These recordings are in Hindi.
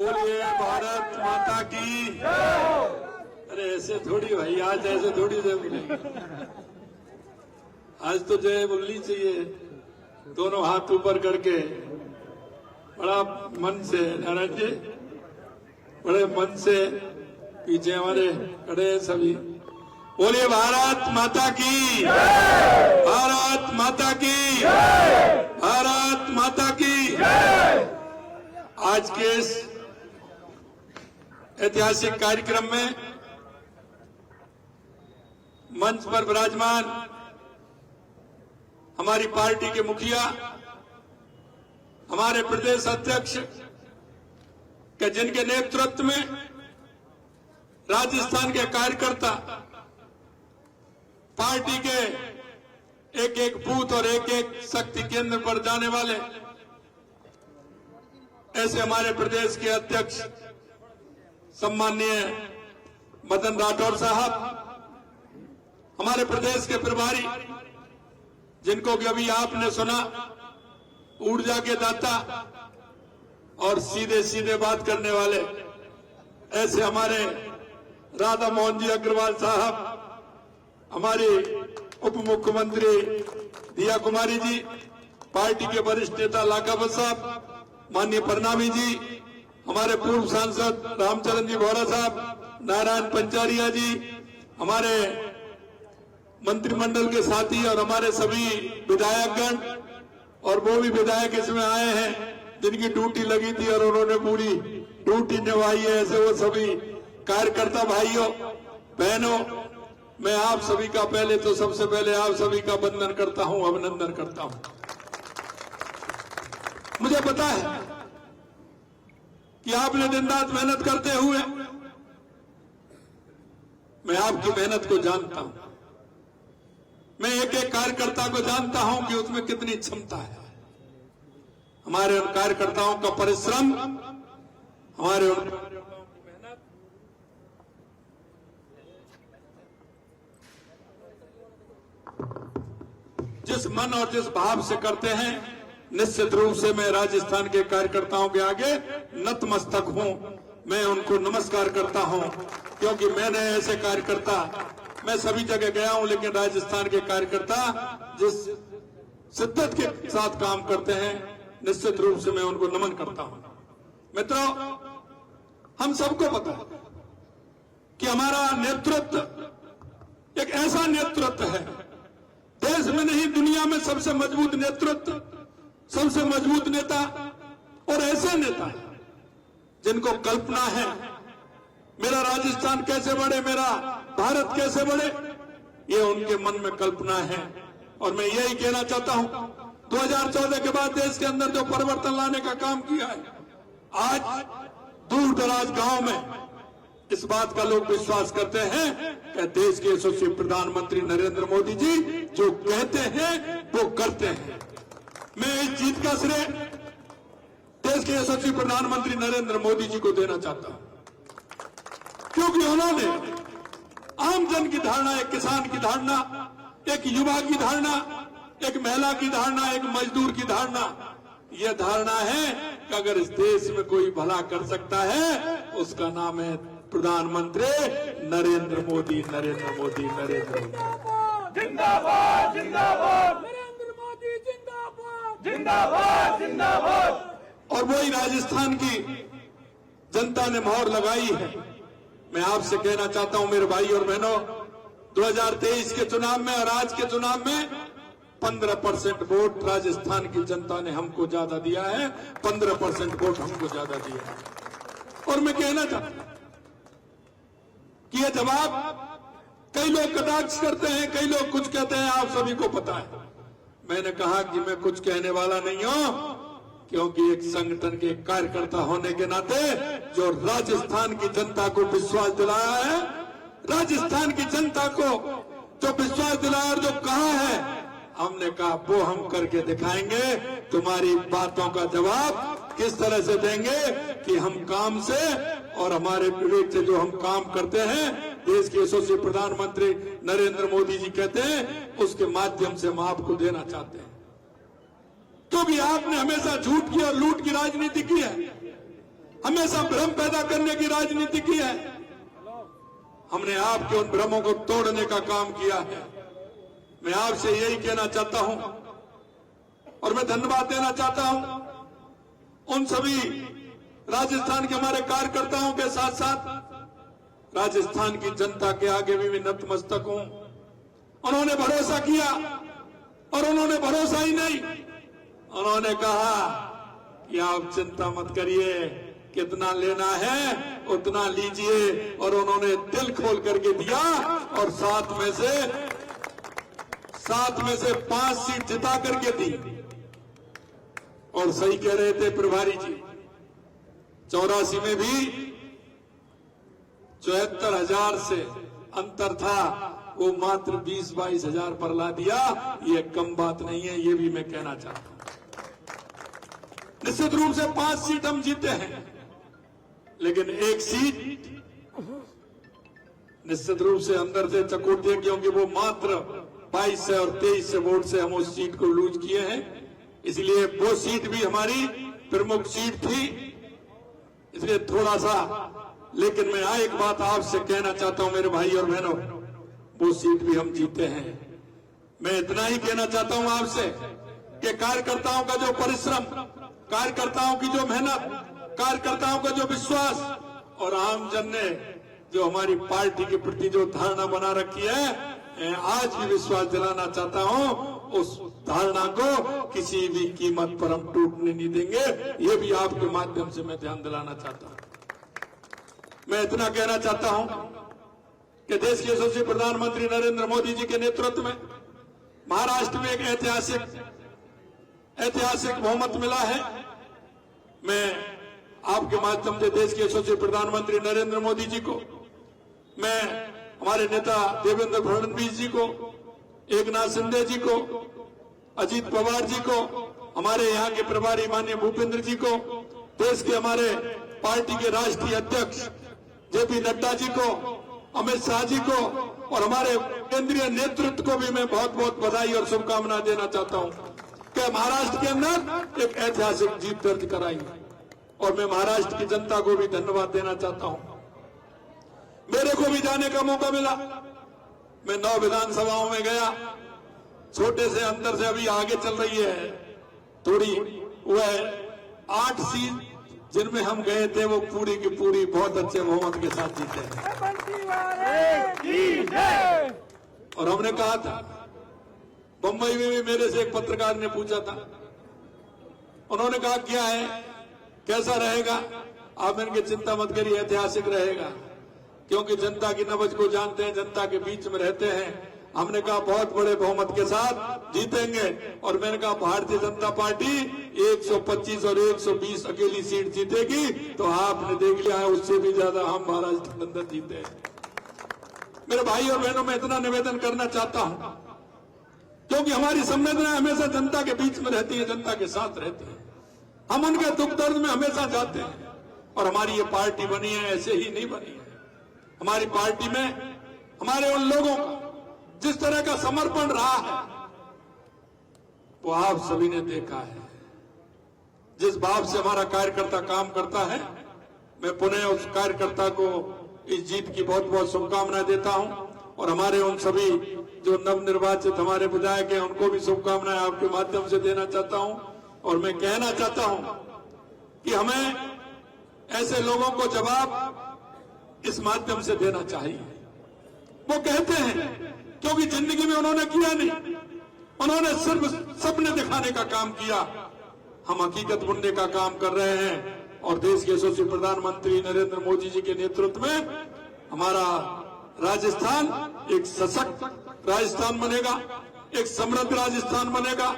बोलिए भारत माता की। अरे ऐसे थोड़ी भाई, आज ऐसे थोड़ी जय बोलेंगे। आज तो जय बोलनी चाहिए, दोनों हाथ ऊपर करके बड़ा मन से। नारायण जी बड़े मन से पीछे हमारे खड़े हैं सभी। बोलिए भारत माता की, भारत माता की, भारत माता की। आज के इस ऐतिहासिक कार्यक्रम में मंच पर विराजमान हमारी पार्टी के मुखिया, हमारे प्रदेश अध्यक्ष के जिनके नेतृत्व में राजस्थान के कार्यकर्ता पार्टी के एक एक बूथ और एक एक शक्ति केंद्र पर जाने वाले, ऐसे हमारे प्रदेश के अध्यक्ष सम्माननीय मदन राठौर साहब, हमारे प्रदेश के प्रभारी जिनको कि अभी आपने सुना, ऊर्जा के दाता और सीधे सीधे बात करने वाले, ऐसे हमारे राधा मोहन जी अग्रवाल साहब, हमारी उप मुख्यमंत्री दिया कुमारी जी, पार्टी के वरिष्ठ नेता लाखावत साहब, माननीय परनामी जी, हमारे पूर्व सांसद रामचरण जी बोहरा साहब, नारायण पंचारिया जी, हमारे मंत्रिमंडल के साथी और हमारे सभी विधायकगण, और वो भी विधायक इसमें आए हैं जिनकी ड्यूटी लगी थी और उन्होंने पूरी ड्यूटी निभाई है, ऐसे वो सभी कार्यकर्ता भाइयों बहनों, मैं आप सभी का पहले तो सबसे पहले आप सभी का वंदन करता हूं, अभिनंदन करता हूं। मुझे पता है कि आपने दिन रात मेहनत करते हुए, मैं आपकी मेहनत को जानता हूं, मैं एक एक कार्यकर्ता को जानता हूं कि उसमें कितनी क्षमता है। हमारे उन कार्यकर्ताओं का परिश्रम, हमारे उन कार्यकर्ताओं की मेहनत, जिस मन और जिस भाव से करते हैं, निश्चित रूप से मैं राजस्थान के कार्यकर्ताओं के आगे नतमस्तक हूं, मैं उनको नमस्कार करता हूं, क्योंकि मैंने ऐसे कार्यकर्ता, मैं सभी जगह गया हूं, लेकिन राजस्थान के कार्यकर्ता जिस शिद्दत के साथ काम करते हैं, निश्चित रूप से मैं उनको नमन करता हूं। मित्रों, हम सबको पता है कि हमारा नेतृत्व एक ऐसा नेतृत्व है, देश में नहीं दुनिया में सबसे मजबूत नेतृत्व, सबसे मजबूत नेता, और ऐसे नेता जिनको कल्पना है मेरा राजस्थान कैसे बढ़े, मेरा भारत कैसे बढ़े, ये उनके मन में कल्पना है। और मैं यही कहना चाहता हूं, 2014 के बाद देश के अंदर जो परिवर्तन लाने का काम किया है, आज दूर दराज गांव में इस बात का लोग विश्वास करते हैं कि देश के यशस्वी प्रधानमंत्री नरेंद्र मोदी जी जो कहते हैं वो करते हैं। मैं इस जीत का श्रेय देश के यशस्वी प्रधानमंत्री नरेंद्र मोदी जी को देना चाहता हूं, क्योंकि उन्होंने आम जन की धारणा, एक किसान की धारणा, एक युवा की धारणा, एक महिला की धारणा, एक मजदूर की धारणा, यह धारणा है कि अगर इस देश में कोई भला कर सकता है, उसका नाम है प्रधानमंत्री नरेंद्र मोदी, नरेंद्र मोदी, नरेंद्र मोदी। जिंदाबाद जिंदाबाद, नरेंद्र मोदी जिंदाबाद जिंदाबाद जिंदाबाद। और वही राजस्थान की जनता ने मोहर लगाई है। मैं आपसे कहना चाहता हूं मेरे भाई और बहनों, 2023 के चुनाव में और आज के चुनाव में 15% वोट राजस्थान की जनता ने हमको ज्यादा दिया है, 15% वोट हमको ज्यादा दिया है। और मैं कहना चाहता हूं कि यह जवाब, कई लोग कटाक्ष करते हैं, कई लोग कुछ कहते हैं, आप सभी को पता है। मैंने कहा कि मैं कुछ कहने वाला नहीं हूं, क्योंकि एक संगठन के कार्यकर्ता होने के नाते जो राजस्थान की जनता को विश्वास दिलाया है, राजस्थान की जनता को जो विश्वास दिलाया और जो कहा है, हमने कहा वो हम करके दिखाएंगे। तुम्हारी बातों का जवाब किस तरह से देंगे कि हम काम से और हमारे विवेक से जो हम काम करते हैं, देश के यशस्वी प्रधानमंत्री नरेंद्र मोदी जी कहते हैं, उसके माध्यम से हम आपको देना चाहते हैं। क्योंकि आपने हमेशा झूठ की और लूट की राजनीति की है। हमेशा भ्रम पैदा करने की राजनीति की है। हमने आपके उन भ्रमों को तोड़ने का काम किया है। मैं आपसे यही कहना चाहता हूं और मैं धन्यवाद देना चाहता हूं उन सभी राजस्थान के हमारे कार्यकर्ताओं के साथ साथ राजस्थान की जनता के आगे भी नतमस्तक हूं। उन्होंने भरोसा किया और उन्होंने भरोसा ही नहीं, उन्होंने कहा कि आप चिंता मत करिए, कितना लेना है उतना लीजिए, और उन्होंने दिल खोल करके दिया और 7 में से 5 सीट जिता करके दी। और सही कह रहे थे प्रभारी जी, 84 में भी 74,000 से अंतर था, वो मात्र 20-22 हजार पर ला दिया। ये कम बात नहीं है, ये भी मैं कहना चाहता हूं। निश्चित रूप से 5 सीट हम जीते हैं, लेकिन 1 सीट निश्चित रूप से अंदर से चकोटी है, क्योंकि वो मात्र 22 से और 23 से वोट से हम उस सीट को लूज किए हैं। इसलिए वो सीट भी हमारी प्रमुख सीट थी, इसलिए थोड़ा सा, लेकिन मैं एक बात आपसे कहना चाहता हूं मेरे भाई और बहनों, वो सीट भी हम जीते हैं। मैं इतना ही कहना चाहता हूं आपसे कि कार्यकर्ताओं का जो परिश्रम, कार्यकर्ताओं की जो मेहनत, कार्यकर्ताओं का जो विश्वास और आमजन ने जो हमारी पार्टी के प्रति जो धारणा बना रखी है, मैं आज भी विश्वास दिलाना चाहता हूं, उस धारणा को किसी भी कीमत पर हम टूटने नहीं देंगे। ये भी आपके माध्यम से मैं ध्यान दिलाना चाहता हूं। मैं इतना कहना चाहता हूं कि देश के यशस्वी प्रधानमंत्री नरेंद्र मोदी जी के नेतृत्व में महाराष्ट्र में एक ऐतिहासिक बहुमत मिला है। मैं आपके माध्यम से देश के यशस्वी प्रधानमंत्री नरेंद्र मोदी जी को, मैं हमारे नेता देवेंद्र फडणवीस जी को, एकनाथ शिंदे जी को, अजीत पवार जी को, हमारे यहाँ के प्रभारी माननीय भूपेंद्र जी को, देश के हमारे पार्टी के राष्ट्रीय अध्यक्ष जेपी नड्डा जी को, अमित शाह जी को और हमारे केंद्रीय नेतृत्व को भी मैं बहुत बहुत बधाई और शुभकामनाएं देना चाहता हूं कि महाराष्ट्र के अंदर एक ऐतिहासिक जीत दर्ज कराई। और मैं महाराष्ट्र की जनता को भी धन्यवाद देना चाहता हूं। मेरे को भी जाने का मौका मिला, मैं 9 विधानसभाओं में गया, छोटे से अंतर से अभी आगे चल रही है थोड़ी, वह 8 सीट जिनमें हम गए थे वो पूरी की पूरी बहुत अच्छे बहुमत के साथ जीते हैं। और हमने कहा था, बंबई में भी मेरे से एक पत्रकार ने पूछा था, उन्होंने कहा क्या है, कैसा रहेगा? आप इनकी चिंता मत करिए, ऐतिहासिक रहेगा, क्योंकि जनता की नब्ज को जानते हैं, जनता के बीच में रहते हैं। हमने कहा बहुत बड़े बहुमत के साथ जीतेंगे। और मैंने कहा भारतीय जनता पार्टी 125 और 120 अकेली सीट जीतेगी, तो आपने देख लिया है उससे भी ज्यादा हम महाराष्ट्र के अंदर जीते हैं। मेरे भाई और बहनों, मैं इतना निवेदन करना चाहता हूं, क्योंकि हमारी संवेदनाएं हमेशा जनता के बीच में रहती है, जनता के साथ रहती है। हम उनके दुख दर्द में हमेशा जाते हैं। और हमारी ये पार्टी बनी है, ऐसे ही नहीं बनी है। हमारी पार्टी में हमारे उन लोगों का जिस तरह का समर्पण रहा है वो आप सभी ने देखा है। जिस भाव से हमारा कार्यकर्ता काम करता है, मैं पुनः उस कार्यकर्ता को इस जीत की बहुत बहुत शुभकामनाएं देता हूं। और हमारे उन सभी जो नवनिर्वाचित हमारे विधायक हैं, उनको भी शुभकामनाएं आपके माध्यम से देना चाहता हूं। और मैं कहना चाहता हूं कि हमें ऐसे लोगों को जवाब इस माध्यम से देना चाहिए। वो कहते हैं क्योंकि जिंदगी में उन्होंने किया नहीं, उन्होंने सिर्फ सपने दिखाने का काम किया। हम हकीकत बुनने का काम कर रहे हैं। और देश के यशस्वी प्रधानमंत्री नरेंद्र मोदी जी के नेतृत्व में हमारा राजस्थान एक सशक्त राजस्थान बनेगा, एक समृद्ध राजस्थान बनेगा,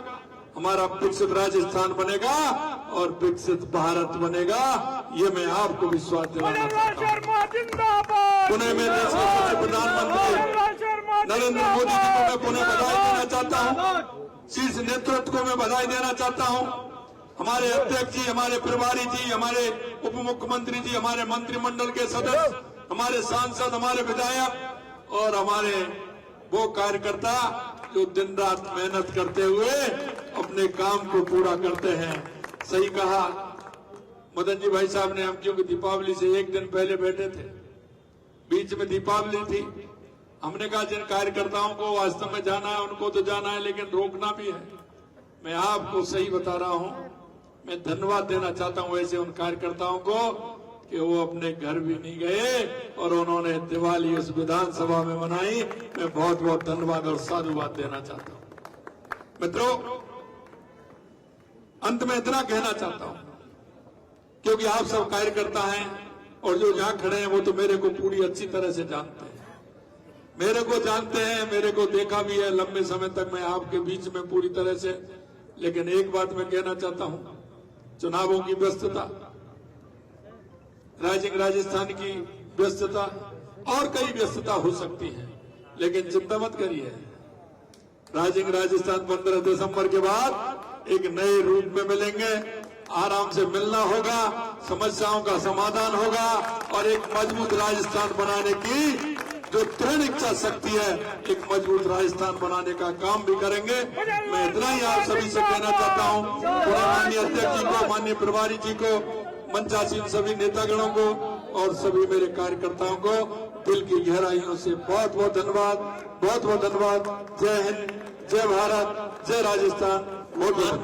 हमारा विकसित राजस्थान बनेगा और विकसित भारत बनेगा। ये मैं आपको विश्वास दिलाना चाहता हूं। पुनः मैं देश के यशस्वी प्रधानमंत्री नरेंद्र मोदी जी को मैं पुनः बधाई देना चाहता हूं। शीर्ष नेतृत्व को मैं बधाई देना चाहता हूं। हमारे अध्यक्ष जी, हमारे प्रभारी जी, हमारे उप मुख्यमंत्री जी, हमारे मंत्रिमंडल के सदस्य, हमारे सांसद, हमारे विधायक और हमारे वो कार्यकर्ता जो दिन रात मेहनत करते हुए अपने काम को पूरा करते हैं। सही कहा मदन जी भाई साहब ने हम क्योंकि दीपावली से एक दिन पहले बैठे थे, बीच में दीपावली थी, हमने कहा जिन कार्यकर्ताओं को वास्तव में जाना है उनको तो जाना है, लेकिन रोकना भी है। मैं आपको सही बता रहा हूं, मैं धन्यवाद देना चाहता हूं ऐसे उन कार्यकर्ताओं को कि वो अपने घर भी नहीं गए और उन्होंने दिवाली उस विधानसभा में मनाई। मैं बहुत बहुत धन्यवाद और साधुवाद देना चाहता हूं। मित्रों, अंत में इतना कहना चाहता हूं, क्योंकि आप सब कार्यकर्ता हैं और जो यहां खड़े हैं वो तो मेरे को पूरी अच्छी तरह से जानते हैं, मेरे को जानते हैं, मेरे को देखा भी है लंबे समय तक मैं आपके बीच में पूरी तरह से। लेकिन एक बात मैं कहना चाहता हूं, चुनावों की व्यस्तता, राइजिंग राजस्थान की व्यस्तता और कई व्यस्तता हो सकती है, लेकिन चिंता मत करिए, राइजिंग राजस्थान 15 दिसंबर के बाद एक नए रूप में मिलेंगे। आराम से मिलना होगा, समस्याओं का समाधान होगा और एक मजबूत राजस्थान बनाने की जो दृढ़ इच्छा शक्ति है, एक मजबूत राजस्थान बनाने का काम भी करेंगे। मैं इतना ही आप सभी से कहना चाहता हूं, पूरे माननीय अध्यक्ष जी को, माननीय प्रभारी जी को, मंचासीन सभी नेतागणों को और सभी मेरे कार्यकर्ताओं को दिल की गहराइयों से बहुत बहुत धन्यवाद, बहुत बहुत धन्यवाद। जय हिंद, जय भारत, जय राजस्थान। बहुत बहुत